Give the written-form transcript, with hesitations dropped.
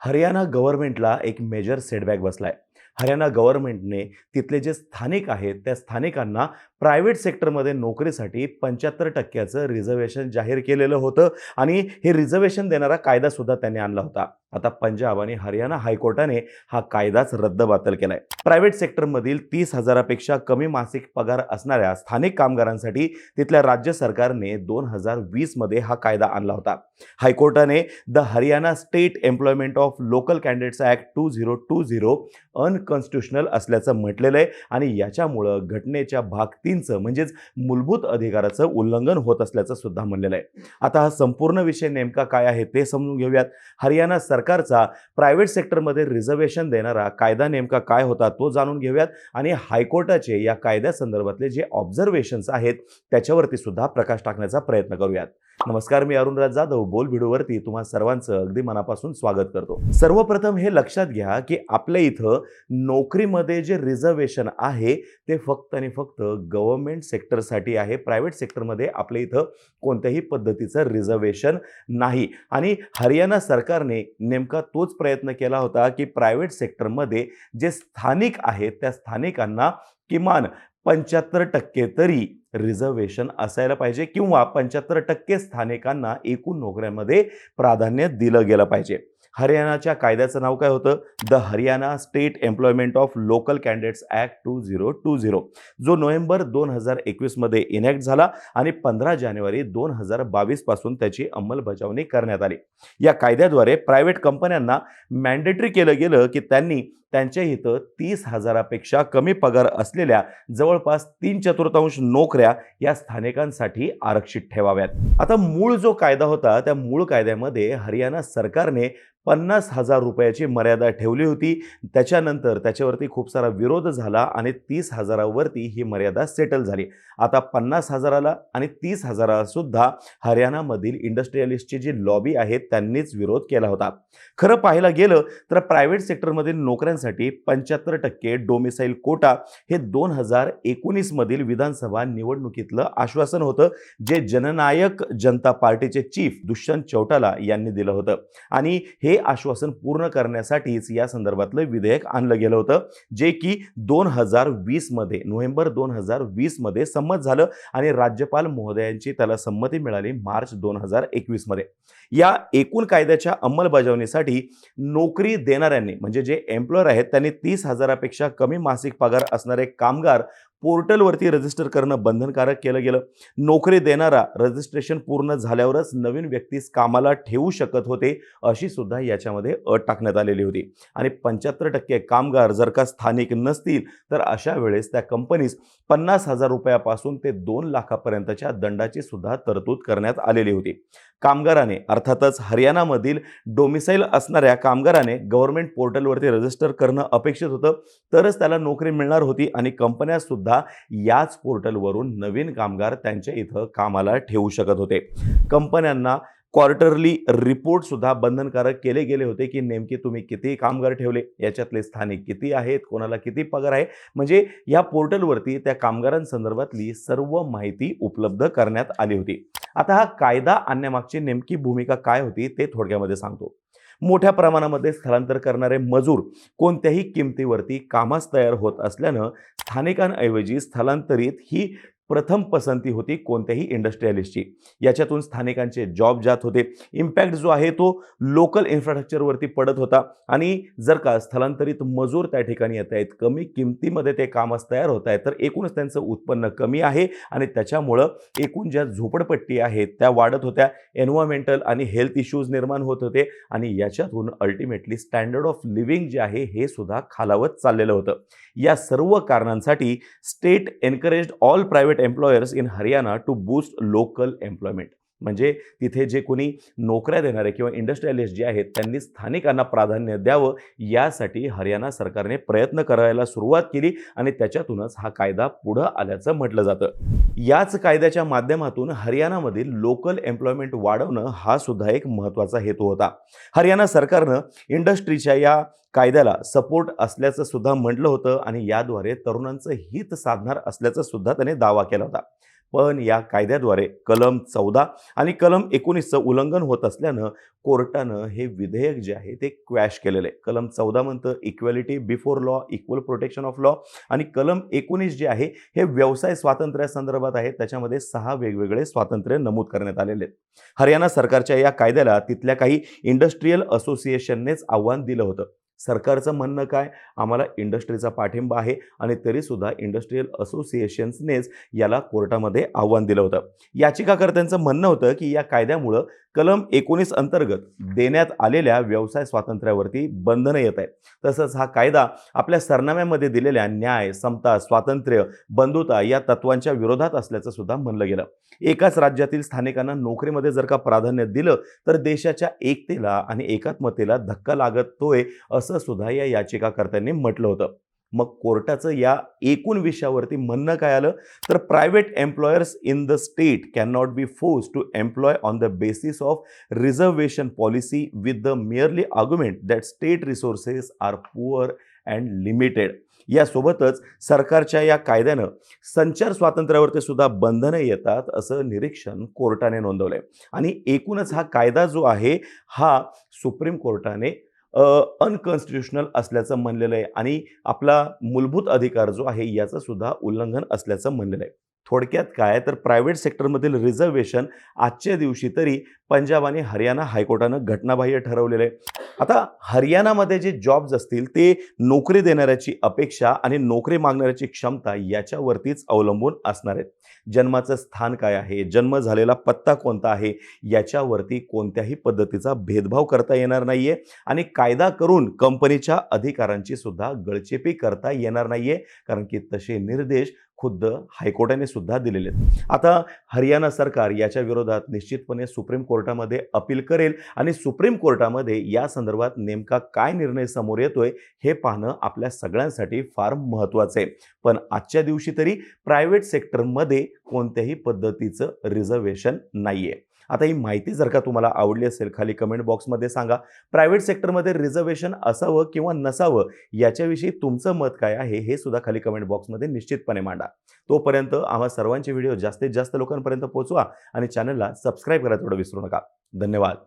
हरियाणा गव्हर्नमेंटला एक major setback बसलाय. हरियाणा गव्हर्नमेंटने तिथले जे स्थानिक आहेत, त्या स्थानिकांना प्रायव्हेट सेक्टरमध्ये नोकरीसाठी 75% रिझर्व्हेशन जाहीर केलेलं होतं आणि हे रिझर्व्हेशन देणारा कायदासुद्धा त्यांनी आणला होता. आता पंजाब आणि हरियाणा हायकोर्टाने हा कायदाच रद्दबातल केलाय. प्रायव्हेट सेक्टरमधील 30,000पेक्षा कमी मासिक पगार असणाऱ्या स्थानिक कामगारांसाठी तिथल्या राज्य सरकारने 2020 मध्ये हा कायदा आणला होता. हायकोर्टाने the Haryana state employment of local candidates act 2020 unconstitutional असल्याचं म्हटलेलं आहे आणि याच्यामुळं घटनेच्या भाग 3चं म्हणजेच मूलभूत अधिकाराचं उल्लंघन होत असल्याचं सुद्धा म्हणलेलं आहे. आता हा संपूर्ण विषय नेमका काय आहे ते समजून घेऊयात. हरियाणा सरकारचा प्रायव्हेट सेक्टरमध्ये रिझर्व्हेशन देणारा कायदा नेमका काय होता तो जाणून घेऊयात आणि हायकोर्टाचे या कायद्यासंदर्भातले जे ऑब्झर्वेशन्स आहेत त्याच्यावरती सुद्धा प्रकाश टाकण्याचा प्रयत्न करूयात. नमस्कार, मी अरुणराज जाधव बोल व्हिडिओवरती तुम्हा सर्वांचं अगदी मनापासून स्वागत करतो. सर्वप्रथम हे लक्षात घ्या की आपल्या इथं नोकरीमध्ये जे रिझर्व्हेशन आहे ते फक्त आणि फक्त गव्हर्नमेंट सेक्टरसाठी आहे. प्रायव्हेट सेक्टरमध्ये आपल्या इथं कोणत्याही पद्धतीचं रिझर्व्हेशन नाही आणि हरियाणा सरकारने नेमका तोच प्रयत्न केला होता की प्रायव्हेट सेक्टरमध्ये जे स्थानिक आहेत त्या स्थानिकांना किमान 75% तरी रिझर्व्हेशन असायला पाहिजे किंवा 75% स्थानिकांना एकूण नोकऱ्यांमध्ये प्राधान्य दिलं गेलं पाहिजे. हरियाणाच्या कायद्याचं नाव काय होतं? The Haryana state employment of local candidates act 2020, जो नोव्हेंबर 2021 मध्ये इनॅक्ट झाला आणि 15 जानेवारी 2022 पासून त्याची अंमलबजावणी करण्यात आली. या कायद्याद्वारे प्रायव्हेट कंपन्यांना मॅन्डेटरी केलं गेलं की त्यांनी त्यांच्या इथं 30,000पेक्षा कमी पगार असलेल्या जवळपास 3/4 नोकऱ्या या स्थानिकांसाठी आरक्षित ठेवाव्यात. आता मूळ जो कायदा होता त्या मूळ कायद्यामध्ये हरियाणा सरकारने 50,000 रुपयाची मर्यादा ठेवली होती. त्याच्यानंतर त्याच्यावरती खूप सारा विरोध झाला आणि 30,000वरती ही मर्यादा सेटल झाली. आता 50,000ला आणि 30,000ला सुद्धा हरियाणामधील इंडस्ट्रियलिस्टची जी लॉबी आहे त्यांनीच विरोध केला होता. खरं पाहायला गेलं तर प्रायव्हेट सेक्टरमधील नोकऱ्यांसाठी 75% डोमिसाईल कोटा हे 2019 मधील विधानसभा निवडणुकीतलं आश्वासन होतं, जे जननायक जनता पार्टीचे चीफ दुष्यंत चौटाला यांनी दिलं होतं आणि हे आश्वासन पूर्ण करण्यासाठीच या संदर्भातलं विधेयक आणलं गेलं होतं, जे की 2020 मध्ये नोव्हेंबर 2020 मध्ये संमत झालं आणि राज्यपाल महोदयांची त्याला संमती मिळाली मार्च 2021 मध्ये. या एकूण कायद्याच्या अंमलबजावणीसाठी नोकरी देणाऱ्यांनी म्हणजे जे एम्प्लॉयर आहेत त्यांनी 30,000पेक्षा कमी मासिक पगार असणारे कामगार पोर्टलवरती रजिस्टर करणं बंधनकारक केलं गेलं. नोकरी देणारा रजिस्ट्रेशन पूर्ण झाल्यावरच नवीन व्यक्तीस कामाला ठेवू शकत होते अशी सुद्धा याच्यामध्ये अट टाकण्यात आलेली होती आणि 75% कामगार जर का स्थानिक नसतील तर अशा वेळेस त्या कंपनीस 50,000 रुपयापासून ते 2 लाखापर्यंतच्या दंडाची सुद्धा तरतूद करण्यात आलेली होती. कामगाराने अर्थातच हरियाणामधील डोमिसाईल असणाऱ्या कामगाराने गव्हर्नमेंट पोर्टलवरती रजिस्टर करणं अपेक्षित होतं, तरच त्याला नोकरी मिळणार होती आणि कंपन्या सुद्धा याच पोर्टलवरून नवीन कामगार त्यांच्या इथं कामाला ठेवू शकत होते. कंपन्यांना क्वार्टरली रिपोर्ट सुद्धा बंधनकारक केले गेले होते की नेमके तुम्ही किती कामगार ठेवले, याच्यातले स्थानिक किती आहेत, कोणाला किती पगार आहे, म्हणजे या पोर्टलवरती त्या कामगारांसंदर्भातली सर्व माहिती उपलब्ध करण्यात आली होती. आता हा कायदा आणण्यामागची नेमकी भूमिका काय होती ते थोडक्यामध्ये सांगतो. मोठ्या प्रमाणामध्ये स्थलांतर करणारे मजूर कोणत्याही किमतीवरती कामास तयार होत असल्यानं स्थानिकांऐवजी स्थलांतरित ही प्रथम पसंती होती कोणत्याही इंडस्ट्रियलिस्टची. याच्यातून स्थानिकांचे जॉब जात होते. इम्पॅक्ट जो आहे तो लोकल इन्फ्रास्ट्रक्चरवरती पडत होता आणि जर का स्थलांतरित मजूर त्या ठिकाणी येत आहेत, कमी किमतीमध्ये ते कामास तयार होत आहेत, तर एकूणच त्यांचं उत्पन्न कमी आहे आणि त्याच्यामुळं एकूण ज्या झोपडपट्टी आहेत त्या वाढत होत्या. एन्व्हायरमेंटल आणि हेल्थ इश्यूज निर्माण होत होते आणि याच्यातून अल्टिमेटली स्टँडर्ड ऑफ लिव्हिंग जे आहे हे सुद्धा खालावत चाललेलं होतं. या सर्व कारणांसाठी state encouraged all private employers in Haryana to boost local employment. म्हणजे तिथे जे कोणी नोकऱ्या देणारे किंवा इंडस्ट्रियलिस्ट जे आहेत त्यांनी स्थानिकांना प्राधान्य द्यावं यासाठी हरियाणा सरकारने प्रयत्न करायला सुरुवात केली आणि त्याच्यातूनच हा कायदा पुढं आल्याचं म्हटलं जातं. याच कायद्याच्या माध्यमातून हरियाणामधील लोकल एम्प्लॉयमेंट वाढवणं हा सुद्धा एक महत्त्वाचा हेतू होता. हरियाणा सरकारनं इंडस्ट्रीच्या या कायद्याला सपोर्ट असल्याचं सुद्धा म्हटलं होतं आणि याद्वारे तरुणांचं हित साधणार असल्याचा सुद्धा त्याने दावा केला होता. पण या कायद्याद्वारे कलम 14 आणि कलम 19चं उल्लंघन होत असल्यानं कोर्टानं हे विधेयक जे आहे ते क्वॅश केलेलं आहे. कलम 14 म्हणतं equality before law, equal protection of law आणि कलम 19 जे आहे हे व्यवसाय स्वातंत्र्यासंदर्भात आहे. त्याच्यामध्ये 6 वेगवेगळे स्वातंत्र्य नमूद करण्यात आलेले आहेत. हरियाणा सरकारच्या या कायद्याला तिथल्या काही इंडस्ट्रियल असोसिएशननेच आव्हान दिलं होतं. सरकारचं म्हणणं काय? आम्हाला इंडस्ट्रीचा पाठिंबा आहे आणि तरीसुद्धा इंडस्ट्रियल असोसिएशन्सनेच याला कोर्टामध्ये आव्हान दिलं होतं. याचिकाकर्त्यांचं म्हणणं होतं की या कायद्यामुळं कलम 19 अंतर्गत देण्यात आलेल्या व्यवसाय स्वातंत्र्यावरती बंधनं येत आहेत. तसंच हा कायदा आपल्या सरनाम्यामध्ये दिलेल्या न्याय, समता, स्वातंत्र्य, बंधुता या तत्वांच्या विरोधात असल्याचं सुद्धा म्हणलं गेलं. एकाच राज्यातील स्थानिकांना नोकरीमध्ये जर का प्राधान्य दिलं तर देशाच्या एकतेला आणि एकात्मतेला धक्का लागतोय असं सुद्धा या याचिकाकर्त्यांनी म्हटलं होतं. मग कोर्टाचं या एकूण विषयावरती म्हणणं काय आलं तर private employers in the state can not be force to employ on the basis of reservation policy with the merely argument that state resources are poor and limited. यासोबतच सरकारच्या या कायद्यानं संचार स्वातंत्र्यावरती सुद्धा बंधनं येतात असं निरीक्षण कोर्टाने नोंदवलंय. आणि एकूणच हा कायदा जो आहे हा सुप्रीम कोर्टाने अनकॉन्स्टिट्युशनल असल्याचं म्हणलेलं आहे आणि आपला मूलभूत अधिकार जो आहे याचं सुद्धा उल्लंघन असल्याचं म्हणलेलं आहे. थोडक्यात काय तर प्रायव्हेट सेक्टरमधील रिझर्वेशन आजच्या दिवशी तरी पंजाब आणि हरियाणा हायकोर्टानं घटनाबाह्य ठरवलेलं आहे. आता हरियाणामध्ये जे जॉब्स असतील ते नोकरी देणाऱ्याची अपेक्षा आणि नोकरी मागणाऱ्याची क्षमता याच्यावरतीच अवलंबून असणार आहेत. जन्माचं स्थान काय आहे, जन्म झालेला पत्ता कोणता आहे याच्यावरती कोणत्याही पद्धतीचा भेदभाव करता येणार नाहीये आणि कायदा करून कंपनीच्या अधिकारांची सुद्धा गळचेपी करता येणार नाहीये, कारण की तसे निर्देश खुद्द हायकोर्टाने सुद्धा दिलेले आहेत. आता हरियाणा सरकार याच्या विरोधात निश्चितपणे सुप्रीम कोर्टामध्ये अपील करेल आणि सुप्रीम कोर्टामध्ये या संदर्भात नेमका काय निर्णय समोर येतोय हे पाहणं आपल्या सगळ्यांसाठी फार महत्त्वाचं आहे. पण आजच्या दिवशी तरी प्रायव्हेट सेक्टरमध्ये कोणत्याही पद्धतीचं रिझर्वेशन नाहीये. आता ही माहिती जर का तुम्हाला आवडली असेल खाली कमेंट बॉक्समध्ये सांगा. प्रायव्हेट सेक्टरमध्ये रिझर्वेशन असावं किंवा नसावं याच्याविषयी तुमचं मत काय आहे हे सुद्धा खाली कमेंट बॉक्समध्ये निश्चितपणे मांडा. तोपर्यंत आम्हा सर्वांचे व्हिडिओ जास्तीत जास्त लोकांपर्यंत पोहोचवा आणि चॅनलला सबस्क्राईब करायला थोडं विसरू नका. धन्यवाद.